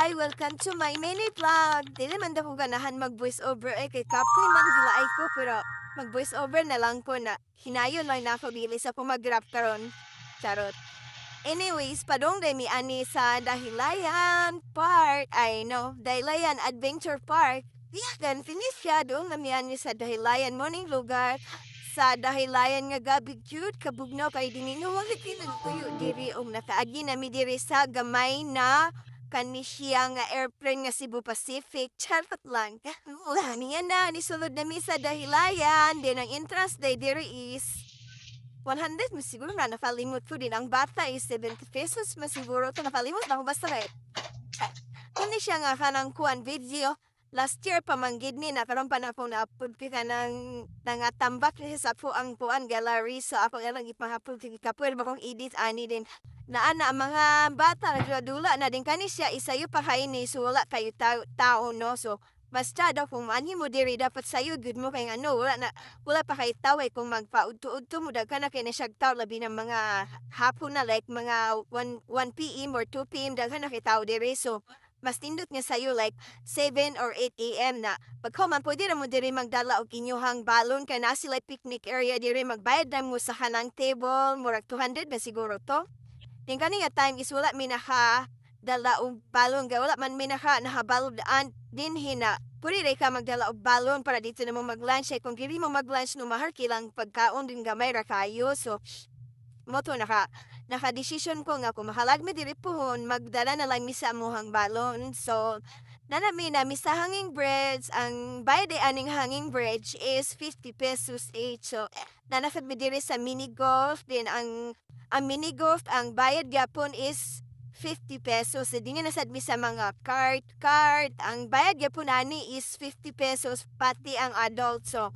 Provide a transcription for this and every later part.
Hi! Welcome to my mini vlog! Dili man ako ganahan mag-voice over kay kapoy man gilaay ko pero mag-voice over na lang ko na hinayon lang na ako bilis ako mag-rap karon. Charot. Anyways, padong mi ani sa Dahilayan Park. I know, Dahilayan Adventure Park. Diyagan, finish siya doon na mi ani sa Dahilayan morning lugar. Sa Dahilayan nga gabi cute, kabugnaw kay dinino wala kinagtuyo diri nakaagi na mi diri sa gamay na kani siya nga airplane nga Cebu Pacific. Charot lang. Wala niya na, nisulod na mi sa Dahilayan. Then ang entrance day diri is 100 mo siguro na napalimot ko din. Ang bata is 70 pesos mo siguro. Ito napalimot na ako basta right. Hindi siya nga kanang kuan video. Last year pamanggid ni na karon pa na ako na-upload ka ng tambak ni sa po ang kuan gallery. So ako nga lang ipang-upload ka pwede ba kong edit ani din na ana ang mga bata nagdula na din kani siya isayo pa kay ni so wala kayo tao no. So basta daw kung ani mo diri dapat sayo good mo kay ano wala pa kay taway kung magpaudto-udto mo daghan na kay na siya tao labi ng mga hapon na like mga 1 PM or 2 PM daghan na kay tao diri. So mas tindot nga sayo like 7 or 8 AM na paghuman pwede ra mo diri magdala og inyuhang balon kay na sila picnic area diri magbayad na mo sa kanang table murag 200 ba siguro to. Yung kani nga time is wala mi naka dala og balon ga wala man mi nahabalodaan din hina pwede ray ka magdala og balon para dito na mo mag-lunch kung dili mo mag-lunch no mahal kilang pagkaon din gamay ra kayo. So moto naka-decision ko nga kung mahalag mi diri pohon magdala na lang mi sa amuhang balon. So nanami na mi sa hanging bridge ang bayad aning hanging bridge is 50 pesos each. So nanasad mi diri sa mini golf din ang mini golf ang bayad gyapon is 50 pesos. So dinhi nasad mi sa mga cart ang bayad gyapon ani is 50 pesos pati ang adult. So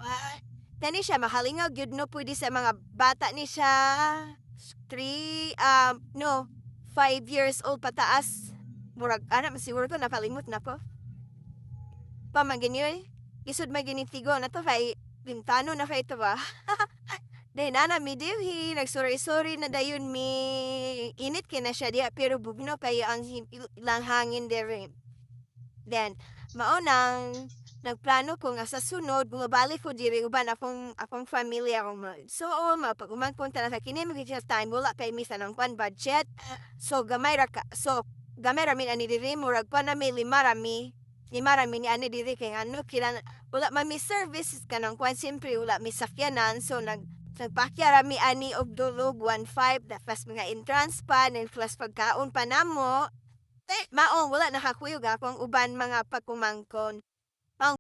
kani siya mahalingaw gyud no pwede sa mga bata ni siya 5 years old pataas. Murag ana siguro to napalimot na ko. Pamangin isud maginitigo na to kay bintano na kay to ba. Dahil nana mi dihi nagsuri-suri na dayon mi init kina siya diha pero bugno kay ang ilang hangin dere. Then maunang nagplano ko nga sa sunod bumabalik ko diri uban akong family akong so mapag-uman punta na sa kini sa time wala kay misa ng kwan budget. So gamay ra mi ani diri murag pa na mi lima ra mi ni ani diri kay ano kailangan wala man mi service kanang kwan siyempre wala mi sakyanan. So nagpakya ra mi ani og dulog 1.5 na plus mga entrance pa and plus pagkaon pa namo. Maong wala nakakuyog akong uban mga pagkumangkon.